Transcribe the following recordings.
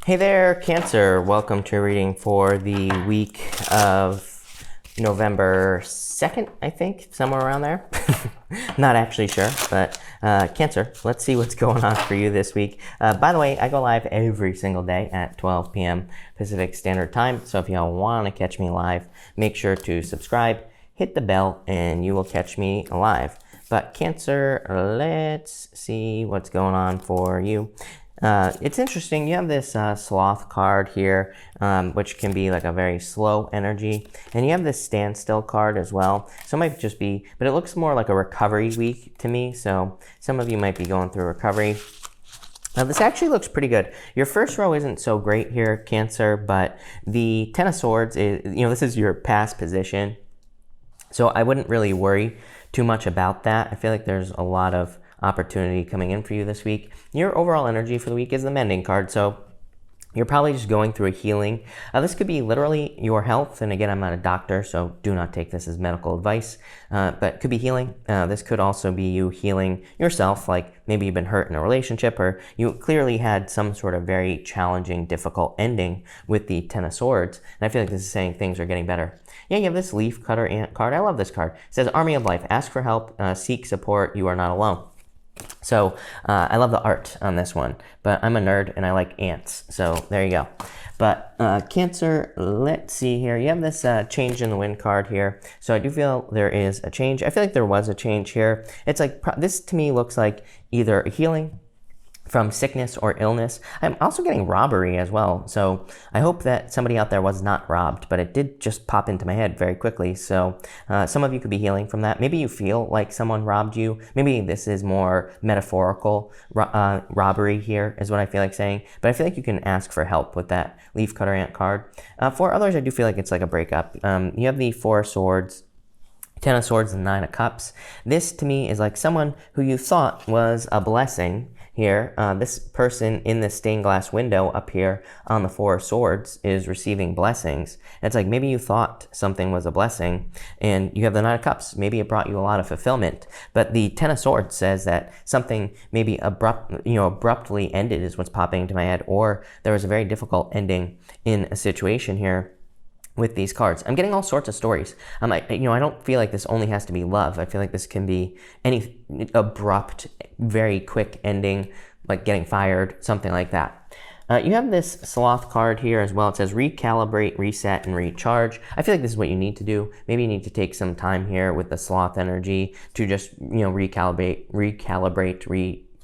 Hey there, Cancer. Welcome to a reading for the week of November 2nd, I think, somewhere around there. Not actually sure, but Cancer, let's see what's going on for you this week. By the way, I go live every single day at 12 p.m. Pacific Standard Time, so if y'all want to catch me live, make sure to subscribe, hit the bell, and you will catch me live. But Cancer, let's see what's going on for you. It's interesting, you have this sloth card here, which can be like a very slow energy, and you have this standstill card as well. So it might just be, but it looks more like a recovery week to me, so some of you might be going through recovery. This actually looks pretty good. Your first row isn't so great here, Cancer, but the Ten of Swords is, this is your past position, so I wouldn't really worry too much about that. I feel like there's a lot of opportunity coming in for you this week. Your overall energy for the week is the Mending card, so you're probably just going through a healing. This could be literally your health, and again, I'm not a doctor, so do not take this as medical advice, but it could be healing. This could also be you healing yourself, like maybe you've been hurt in a relationship, or you clearly had some sort of very challenging, difficult ending with the Ten of Swords, and I feel like this is saying things are getting better. Yeah, you have this Leaf Cutter Ant card. I love this card. It says, Army of Life, ask for help, seek support, you are not alone. So I love the art on this one, but I'm a nerd and I like ants, so there you go. But Cancer, let's see here. You have this change in the wind card here, so I do feel there is a change. I feel like there was a change here. It's like, this to me looks like either a healing from sickness or illness. I'm also getting robbery as well, so I hope that somebody out there was not robbed, but it did just pop into my head very quickly, so some of you could be healing from that. Maybe you feel like someone robbed you. Maybe this is more metaphorical robbery here is what I feel like saying, but I feel like you can ask for help with that Leaf Cutter Ant card. For others, I do feel like it's like a breakup. You have the Four of Swords, Ten of Swords, and Nine of Cups. This to me is like someone who you thought was a blessing here. This person in this stained glass window up here on the Four of Swords is receiving blessings. And it's like maybe you thought something was a blessing, and you have the Nine of Cups. Maybe it brought you a lot of fulfillment. But the Ten of Swords says that something maybe abruptly ended is what's popping into my head, or there was a very difficult ending in a situation here with these cards. I'm getting all sorts of stories. I don't feel like this only has to be love. I feel like this can be any abrupt, very quick ending, like getting fired, something like that. You have this Sloth card here as well. It says recalibrate, reset, and recharge. I feel like this is what you need to do. Maybe you need to take some time here with the Sloth energy to just, recalibrate,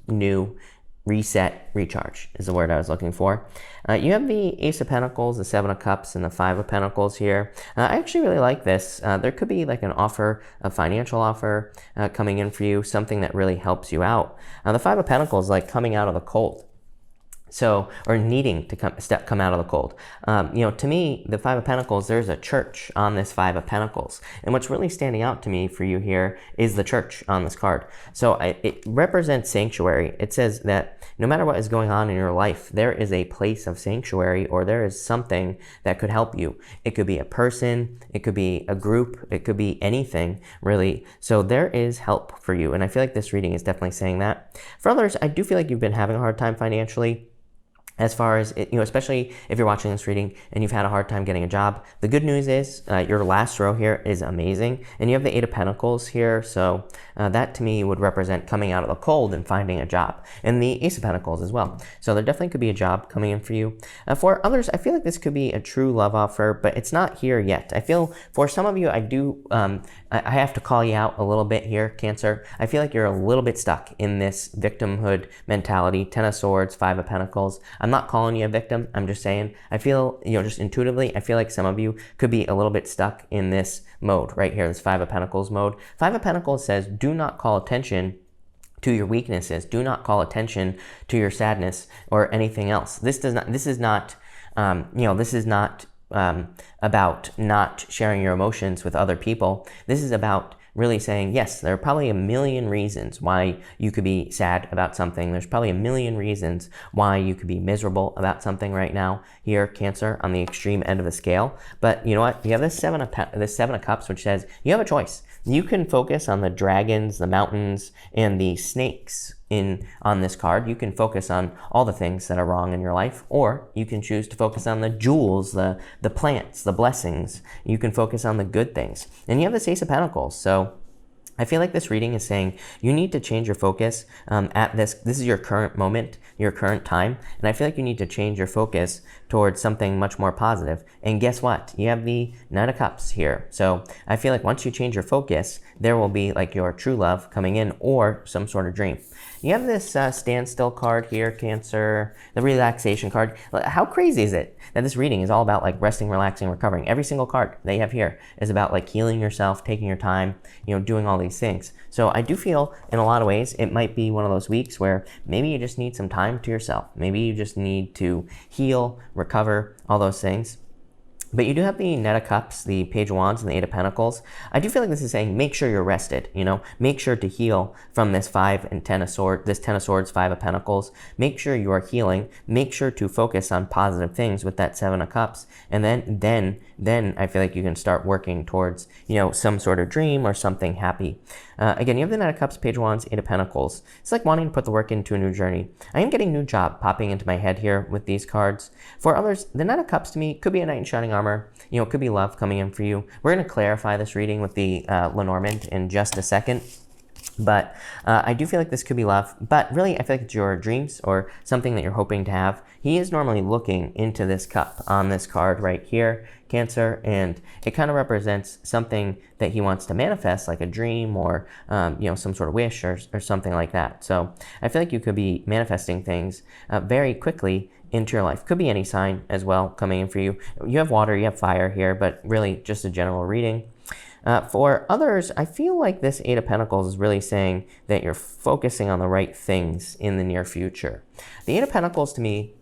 renew, reset, recharge is the word I was looking for. You have the Ace of Pentacles, the Seven of Cups, and the Five of Pentacles here. I actually really like this. There could be like an offer, a financial offer coming in for you, something that really helps you out. The Five of Pentacles, like coming out of the cold. So, or needing to come out of the cold. To me, the Five of Pentacles, there's a church on this Five of Pentacles. And what's really standing out to me for you here is the church on this card. So it represents sanctuary. It says that no matter what is going on in your life, there is a place of sanctuary, or there is something that could help you. It could be a person, it could be a group, it could be anything, really. So there is help for you. And I feel like this reading is definitely saying that. For others, I do feel like you've been having a hard time financially. As far as, especially if you're watching this reading and you've had a hard time getting a job. The good news is your last row here is amazing. And you have the Eight of Pentacles here. So that to me would represent coming out of the cold and finding a job. And the Ace of Pentacles as well. So there definitely could be a job coming in for you. For others, I feel like this could be a true love offer, but it's not here yet. I feel for some of you, I have to call you out a little bit here, Cancer. I feel like you're a little bit stuck in this victimhood mentality. Ten of Swords, Five of Pentacles. I'm not calling you a victim. I'm just saying, I feel, just intuitively, I feel like some of you could be a little bit stuck in this mode right here, this Five of Pentacles mode. Five of Pentacles says, do not call attention to your weaknesses. Do not call attention to your sadness or anything else. This is not about not sharing your emotions with other people. This is about really saying, yes, there are probably a million reasons why you could be sad about something. There's probably a million reasons why you could be miserable about something right now here, Cancer, on the extreme end of the scale. But you know what? You have this Seven of Cups, which says you have a choice. You can focus on the dragons, the mountains, and the snakes on this card. You can focus on all the things that are wrong in your life, or you can choose to focus on the jewels, the plants, the blessings. You can focus on the good things. And you have this Ace of Pentacles. So I feel like this reading is saying you need to change your focus at this. This is your current moment, your current time. And I feel like you need to change your focus towards something much more positive. And guess what? You have the Knight of Cups here. So I feel like once you change your focus, there will be like your true love coming in or some sort of dream. You have this standstill card here, Cancer, the relaxation card. How crazy is it that this reading is all about like resting, relaxing, recovering? Every single card that you have here is about like healing yourself, taking your time, doing all these things. So I do feel in a lot of ways it might be one of those weeks where maybe you just need some time to yourself. Maybe you just need to heal, recover, all those things. But you do have the Knight of Cups, the Page of Wands, and the Eight of Pentacles. I do feel like this is saying make sure you're rested, make sure to heal from this 5 and 10 of Swords, this 10 of Swords, 5 of Pentacles. Make sure you are healing. Make sure to focus on positive things with that 7 of Cups. And then I feel like you can start working towards, some sort of dream or something happy. Again, you have the Knight of Cups, Page of Wands, Eight of Pentacles. It's like wanting to put the work into a new journey. I am getting new job popping into my head here with these cards. For others, the Knight of Cups to me could be a knight in shining armor. It could be love coming in for you. We're going to clarify this reading with the Lenormand in just a second. But I do feel like this could be love. But really, I feel like it's your dreams or something that you're hoping to have. He is normally looking into this cup on this card right here, Cancer, and it kind of represents something that he wants to manifest, like a dream or some sort of wish or something like that. So I feel like you could be manifesting things very quickly into your life. Could be any sign as well coming in for you. You have water, you have fire here, but really just a general reading. For others, I feel like this Eight of Pentacles is really saying that you're focusing on the right things in the near future. The Eight of Pentacles to me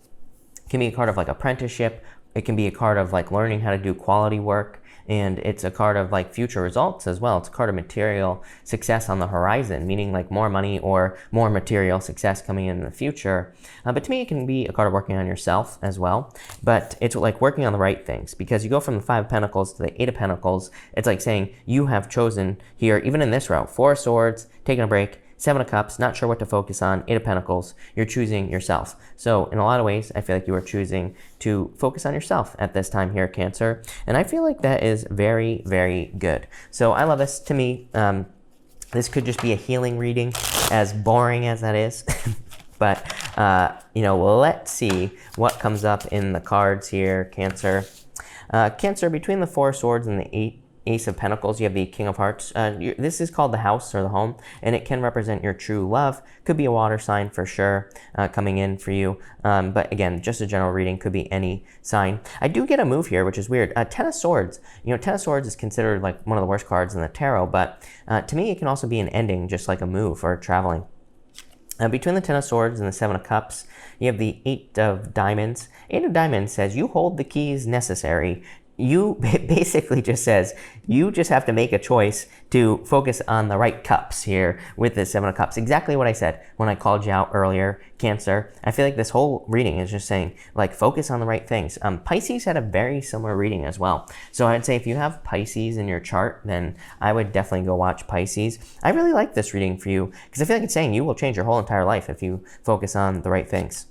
can be a card of like apprenticeship. It can be a card of like learning how to do quality work. And it's a card of like future results as well. It's a card of material success on the horizon, meaning like more money or more material success coming in the future. But to me, it can be a card of working on yourself as well. But it's like working on the right things, because you go from the 5 of Pentacles to the 8 of Pentacles. It's like saying you have chosen here, even in this row, 4 of Swords, taking a break, 7 of Cups, not sure what to focus on, 8 of Pentacles, you're choosing yourself. So in a lot of ways, I feel like you are choosing to focus on yourself at this time here, Cancer. And I feel like that is very, very good. So I love this. To me, this could just be a healing reading, as boring as that is. But, let's see what comes up in the cards here, Cancer. Cancer, between the 4 of Swords and the Ace of Pentacles, you have the King of Hearts. This is called the house or the home, and it can represent your true love. Could be a water sign for sure coming in for you. But again, just a general reading, could be any sign. I do get a move here, which is weird. 10 of Swords. 10 of Swords is considered like one of the worst cards in the tarot, but to me, it can also be an ending, just like a move or traveling. Between the 10 of Swords and the 7 of Cups, you have the 8 of Diamonds. 8 of Diamonds says you hold the keys necessary. It basically just says you just have to make a choice to focus on the right cups here with the 7 of Cups. Exactly what I said when I called you out earlier, Cancer. I feel like this whole reading is just saying, like, focus on the right things. Pisces had a very similar reading as well. So I'd say if you have Pisces in your chart, then I would definitely go watch Pisces. I really like this reading for you because I feel like it's saying you will change your whole entire life if you focus on the right things.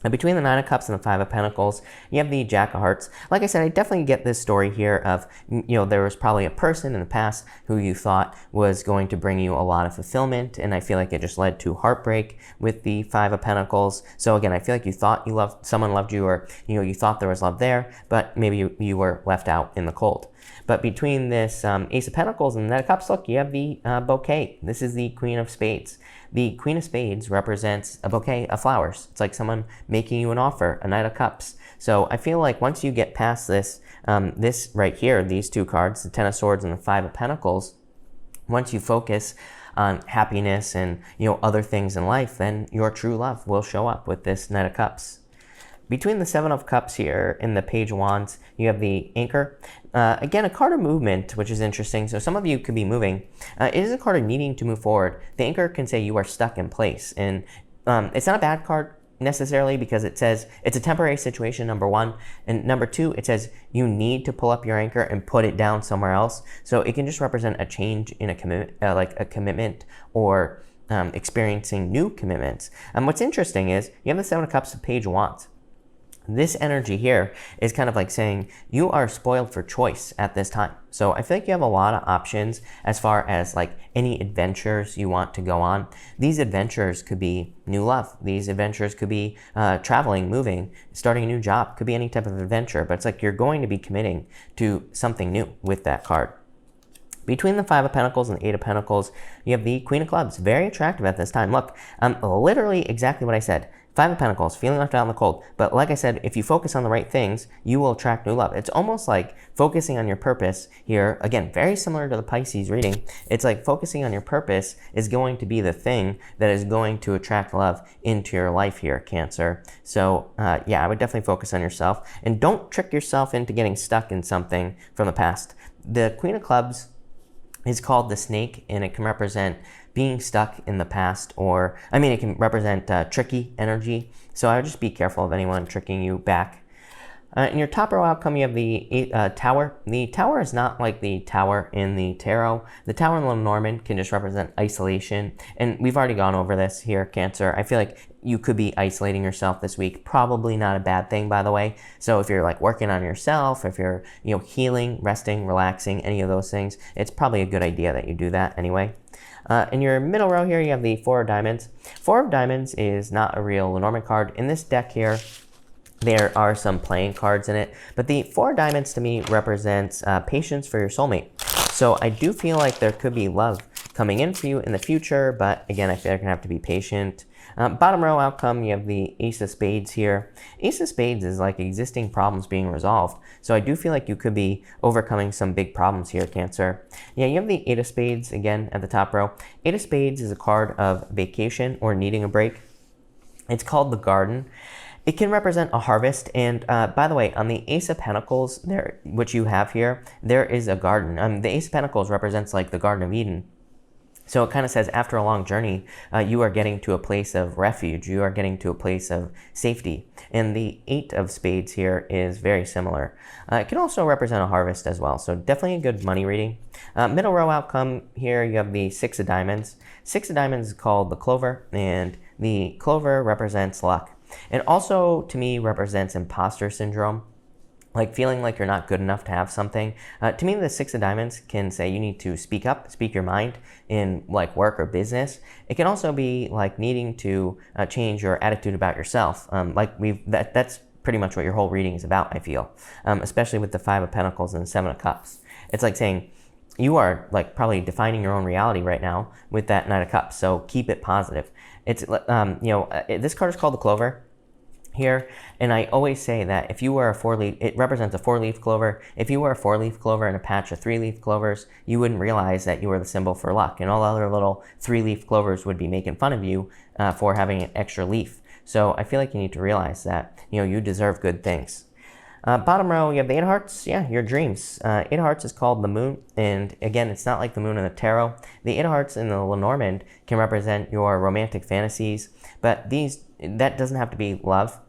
And between the 9 of Cups and the 5 of Pentacles, you have the Jack of Hearts. Like I said, I definitely get this story here of, there was probably a person in the past who you thought was going to bring you a lot of fulfillment, and I feel like it just led to heartbreak with the 5 of Pentacles. So again, I feel like you thought someone loved you, or you thought there was love there, but maybe you were left out in the cold. But between this Ace of Pentacles and the Knight of Cups, look, you have the bouquet. This is the Queen of Spades. The Queen of Spades represents a bouquet of flowers. It's like someone making you an offer, a Knight of Cups. So I feel like once you get past this, this right here, these two cards, the 10 of Swords and the 5 of Pentacles, once you focus on happiness and other things in life, then your true love will show up with this Knight of Cups. Between the 7 of Cups here and the Page of Wands, you have the Anchor. Again, a card of movement, which is interesting. So some of you could be moving. It is a card of needing to move forward. The Anchor can say you are stuck in place. And it's not a bad card necessarily, because it says it's a temporary situation, number one. And number two, it says you need to pull up your anchor and put it down somewhere else. So it can just represent a change in a commitment, like a commitment, or experiencing new commitments. What's interesting is you have the Seven of Cups of Page of Wands. This energy here is kind of like saying you are spoiled for choice at this time. So I feel like you have a lot of options as far as like any adventures you want to go on. These adventures could be new love. These adventures could be traveling, moving, starting a new job. Could be any type of adventure, but it's like you're going to be committing to something new with that card. Between the Five of Pentacles and the Eight of Pentacles, you have the Queen of Clubs. Very attractive at this time. Look, literally exactly what I said. Five of Pentacles, feeling left out in the cold. But like I said, if you focus on the right things, you will attract new love. It's almost like focusing on your purpose here. Again, very similar to the Pisces reading. It's like focusing on your purpose is going to be the thing that is going to attract love into your life here, Cancer. So yeah, I would definitely focus on yourself. And don't trick yourself into getting stuck in something from the past. The Queen of Clubs is called the snake, and it can represent being stuck in the past, or it can represent tricky energy. So I would just be careful of anyone tricking you back. In your top row outcome, you have the Tower. The Tower is not like the Tower in the Tarot. The Tower in Lenormand can just represent isolation. And we've already gone over this here, Cancer. I feel like you could be isolating yourself this week. Probably not a bad thing, by the way. So if you're like working on yourself, if you're healing, resting, relaxing, any of those things, it's probably a good idea that you do that anyway. In your middle row here, you have the Four of Diamonds. Four of Diamonds is not a real Lenormand card. In this deck here, there are some playing cards in it, but the Four of Diamonds to me represents patience for your soulmate. So I do feel like there could be love coming in for you in the future, but again, I feel like you're gonna have to be patient. Bottom row outcome, you have the Ace of Spades here. Ace of Spades is like existing problems being resolved. So I do feel like you could be overcoming some big problems here, Cancer. Yeah, you have the Eight of Spades again at the top row. Eight of Spades is a card of vacation or needing a break. It's called the Garden. It can represent a harvest, and by the way, on the Ace of Pentacles, there, which you have here, there is a garden. The Ace of Pentacles represents like the Garden of Eden. So it kind of says after a long journey, you are getting to a place of refuge. You are getting to a place of safety. And the Eight of Spades here is very similar. It can also represent a harvest as well. So definitely a good money reading. Middle row outcome here, you have the Six of Diamonds. Six of Diamonds is called the Clover, and the Clover represents luck. It also, to me, represents imposter syndrome. Like feeling like you're not good enough to have something. To me, the Six of Diamonds can say you need to speak up, speak your mind in like work or business. It can also be like needing to change your attitude about yourself. That's pretty much what your whole reading is about, I feel. Especially with the Five of Pentacles and the Seven of Cups. It's like saying you are like probably defining your own reality right now with that Knight of Cups. So keep it positive. It's this card is called the Clover here, and I always say that if you were a four-leaf, it represents a four-leaf clover. If you were a four-leaf clover in a patch of three-leaf clovers, you wouldn't realize that you were the symbol for luck, and all other little three-leaf clovers would be making fun of you for having an extra leaf. So I feel like you need to realize that you deserve good things. Bottom row, you have the Eight of Hearts. Yeah, your dreams. Eight of Hearts is called the Moon, and again, it's not like the Moon in the Tarot. The Eight of Hearts in the Lenormand can represent your romantic fantasies, but that doesn't have to be love.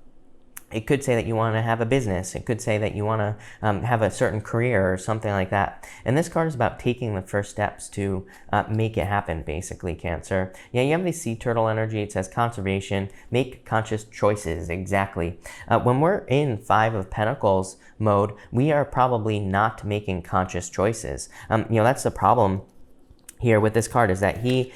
It could say that you want to have a business. It could say that you want to have a certain career or something like that. And this card is about taking the first steps to make it happen, basically, Cancer. Yeah, you have the Sea Turtle energy. It says conservation, make conscious choices. Exactly. When we're in Five of Pentacles mode, we are probably not making conscious choices. That's the problem here with this card, is that he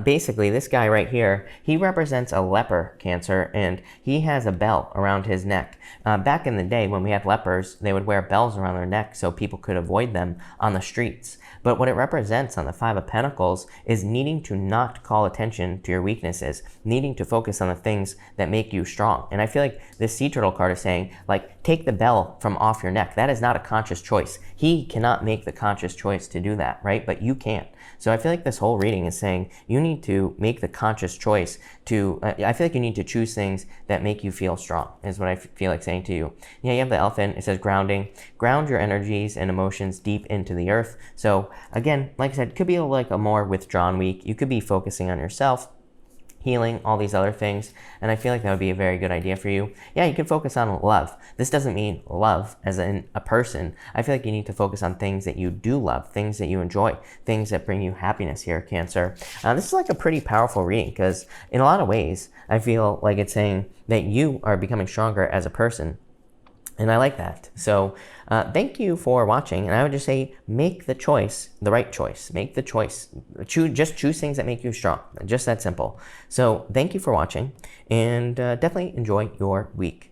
basically, this guy right here, he represents a leper, Cancer, and he has a bell around his neck. Back in the day when we had lepers, they would wear bells around their neck so people could avoid them on the streets. But what it represents on the Five of Pentacles is needing to not call attention to your weaknesses, needing to focus on the things that make you strong. And I feel like this Sea Turtle card is saying, like, take the bell from off your neck. That is not a conscious choice. He cannot make the conscious choice to do that, right? But you can. So I feel like this whole reading is saying you need to make the conscious choice to, I feel like you need to choose things that make you feel strong, is what I feel like saying to you. Yeah, you have the Elephant. It says grounding. Ground your energies and emotions deep into the earth. So again, like I said, it could be like a more withdrawn week. You could be focusing on yourself. healing, all these other things. And I feel like that would be a very good idea for you. Yeah, you can focus on love. This doesn't mean love as in a person. I feel like you need to focus on things that you do love, things that you enjoy, things that bring you happiness here, Cancer. This is like a pretty powerful reading because in a lot of ways, I feel like it's saying that you are becoming stronger as a person. And I like that. So thank you for watching. And I would just say, make the choice, the right choice. Make the choice. Just choose things that make you strong. Just that simple. So thank you for watching. And definitely enjoy your week.